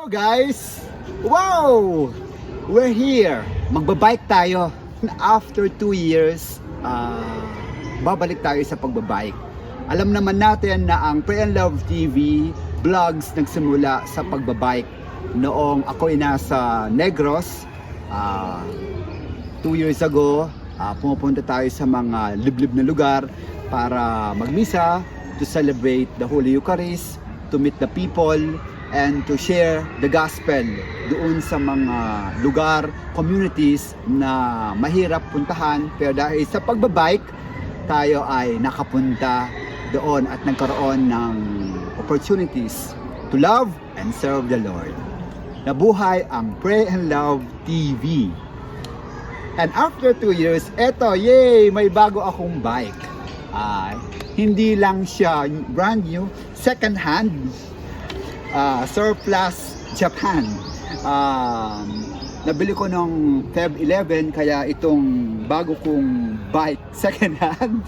Hello guys! Wow! We're here! Magbabike tayo. After 2 years, babalik tayo sa pagbabike. Alam naman natin na ang Pray and Love TV vlogs nagsimula sa pagbabike. Noong ako'y nasa Negros, 2 years ago, pumupunta tayo sa mga liblib na lugar para magmisa, to celebrate the Holy Eucharist, to meet the people, and to share the gospel doon sa mga lugar, communities na mahirap puntahan. Pero dahil sa pagbabike, tayo ay nakapunta doon at nagkaroon ng opportunities to love and serve the Lord. Nabuhay ang Pray and Love TV. And after 2 years, eto, yay! May bago akong bike. Hindi lang siya brand new, second hand, surplus Japan. Nabili ko nung Feb 11, kaya itong bago kong bike, second hand,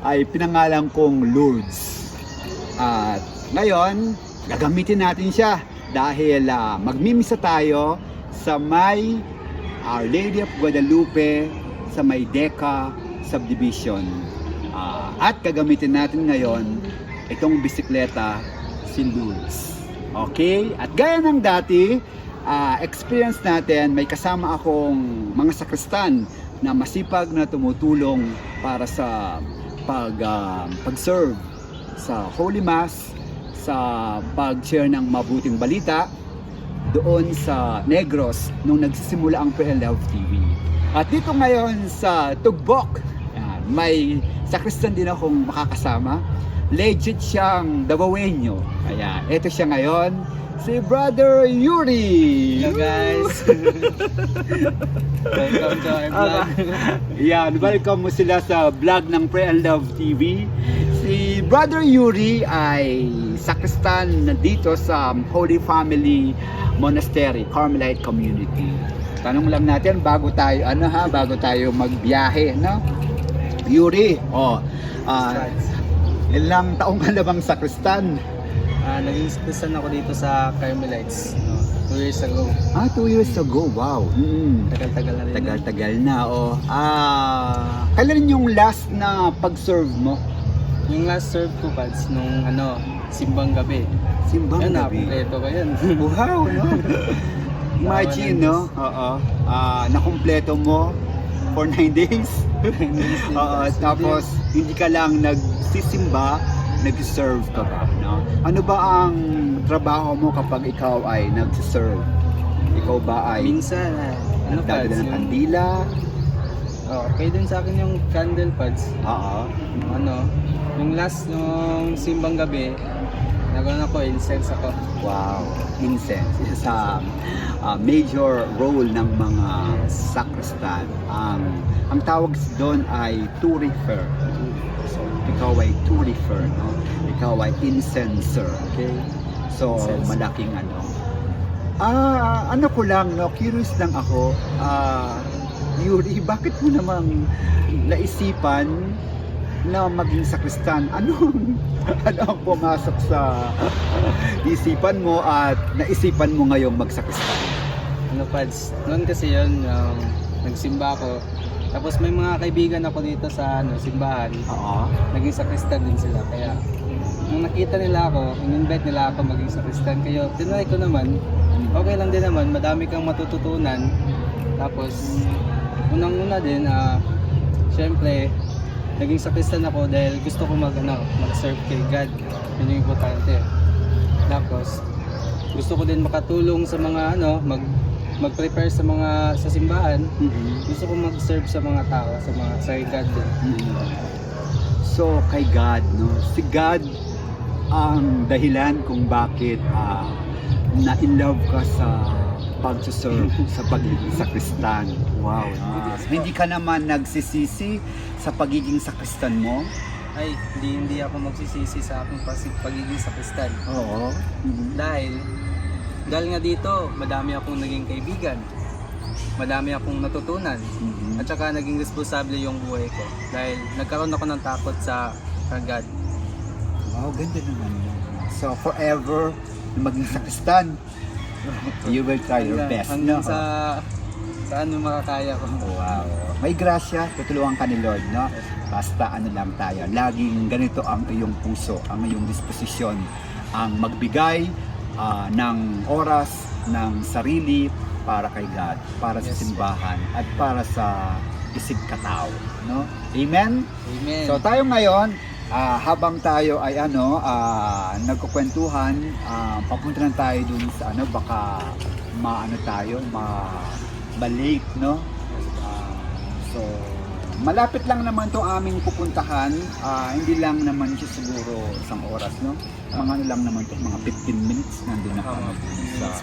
ay pinangalan kong Lourdes. At ngayon, gagamitin natin siya dahil magmimisa tayo sa may Our Lady of Guadalupe sa may Deca Subdivision. At gagamitin natin ngayon itong bisikleta, si Lourdes. Okay? At gaya ng dati, experience natin, may kasama akong mga sakristan na masipag na tumutulong para sa pag-serve sa Holy Mass, sa pag-share ng mabuting balita doon sa Negros nung nagsisimula ang Pray and Love TV. At dito ngayon sa Tugbok, may sakristan din akong makakasama. Legit siyang Davaoenyo. Kaya eto siya ngayon, si Brother Yuri. Hello guys. Welcome to our vlog. Yan, welcome mo sila sa vlog ng Pray and Love TV. Si Brother Yuri ay sakristan dito sa Holy Family Monastery, Carmelite Community. Tanong lang natin bago tayo magbiyahe, no? Yuri, ilang taong ka na bang sakristan? Naging sakristan ako dito sa Carmelites 2 years ago. 2 years ago, wow. Tagal-tagal na rin. Tagal-tagal na, kailan yung last na pag-serve mo? Yung last serve ko, Pads, nung simbang gabi. Simbang Yan, gabi? nakumpleto ko yan. Wow, no? Imagine, no? Nakumpleto mo for 9 days. Tapos hindi ka lang nagsisimba, nag-serve ka pa, no? Ano ba ang trabaho mo kapag ikaw ay nag-serve? Ikaw ba ay Minsan, nagdadala ng kandila? Okay din sa akin yung candle, Pads. Yung last nung simbang gabi, nagano ako, incense ako. Wow, incense. Isa sa major role ng mga sakristan. Ang tawag doon ay turifer. So, ikaw ay turifer, no? Ikaw ay incenser. Okay? So, Incense. malaking ano ko lang, no? Curious lang ako. Yuri, bakit mo namang naisipan na maging sakristan? Ano ang pumasok sa isipan mo at naisipan mo ngayong magsakristan? Pads, noon kasi yun, nagsimba ako. Tapos may mga kaibigan ako dito sa simbahan. Naging sakristan din sila. Kaya nung nakita nila ako, in-invite nila ako maging sakristan. Kaya tinry ko naman, okay lang din naman, madami kang matututunan. Tapos unang-una din, syempre, naging sakristan ako dahil gusto ko mag-serve kay God. Yun yung importante. Tapos gusto ko din makatulong sa mga mag-prepare sa simbahan. Gusto ko mag-serve sa mga tao, sa kay God din. So kay God, no? Si God ang dahilan kung bakit na-in-love ka sa pag-serve sa pagiging sakristan. Wow. Hindi ka naman nagsisisi sa pagiging sakristan mo? Ay, hindi ako magsisisi sa aking pagiging sakristan. Oo. Dahil nga dito, madami akong naging kaibigan. Madami akong natutunan. At saka naging responsable yung buhay ko. Dahil nagkaroon ako ng takot sa God. Wow, ganda naman. So forever maging sakristan. You will try your best, no? Hanggang sa ano makakaya ko. Wow. May grasya, tutulungan ka ni Lord, no? Basta ano lang tayo, laging ganito ang iyong puso, ang iyong disposisyon, ang magbigay ng oras, ng sarili para kay God, para sa simbahan, at para sa isig katao, no? Amen? Amen. So tayo ngayon, habang tayo ay nagkukwentuhan, papunta na tayo dun sa baka mabalik, no? So malapit lang naman to aming pupuntahan, hindi lang naman siya siguro isang oras, no? Mga lang naman to, mga 15 minutes nandun na kami sa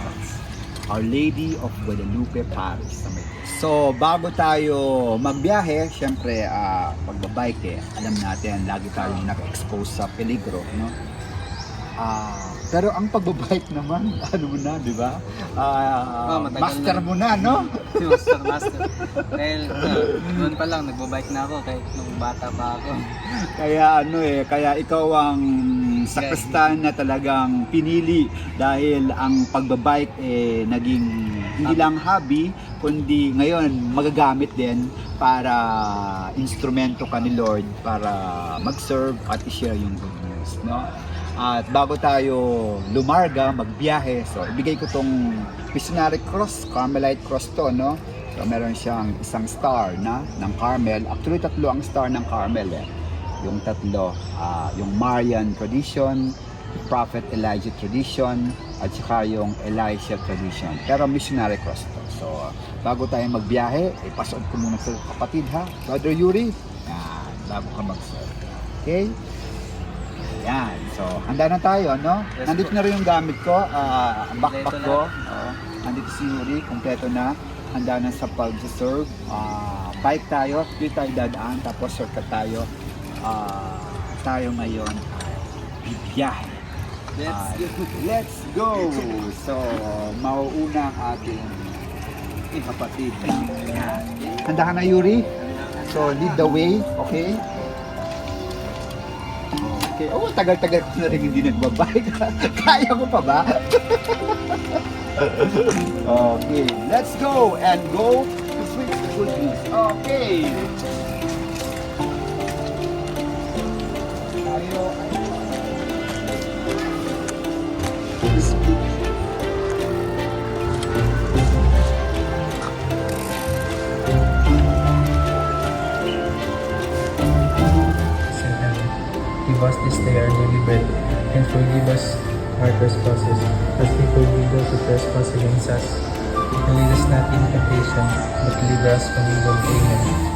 Our Lady of Guadalupe Parish. So bago tayo magbiyahe, syempre pagbabike alam natin lagi tayong naka-expose sa peligro, no? Pero ang pagbabike naman, ano mo na, di ba? Master mo na, no? Master. Dahil noon pa lang, nagbabike na ako kahit nung bata pa ako. Kaya ikaw ang sakristan na talagang pinili dahil ang pagbabike naging hindi lang hobby, kundi ngayon magagamit din para instrumento ka ni Lord para mag-serve at i-share yung good news, no? At bago tayo lumarga, magbiyahe, so ibigay ko tong missionary cross, Carmelite cross to, no? So meron siyang isang star ng Carmel. Actually, 3 ang star ng Carmel Yung 3, yung Marian tradition, Prophet Elijah tradition, at saka yung Elisha tradition. Pero missionary cross to. So bago tayo magbiyahe, ipasok ko muna sa kapatid, ha? Brother Yuri, yan, bago ka mag-serve. Okay? Yan. So, handa na tayo, no? Yes, nandito po. na rin yung gamit ko, backpack Kompleto ko. na. Nandito si Yuri, kompleto na. Handa na sa pag-serve. Bike tayo, dito tayo dadaan, tapos shortcut tayo. Tayo ngayon, bibiyahe. Let's go! So, mauuna ang ating kapatid. Yan. Handa ka na, Yuri? So, lead the way, okay? Okay. Oh, tagal-tagal ko na rin hindi nagbabike. Kaya ko pa ba? Okay, let's go and go to switch the good news. Okay. Tayo ay Give us this day our daily bread, and forgive us our trespasses, as we forgive those who trespass against us. And lead us not into temptation, but deliver us from evil. Amen.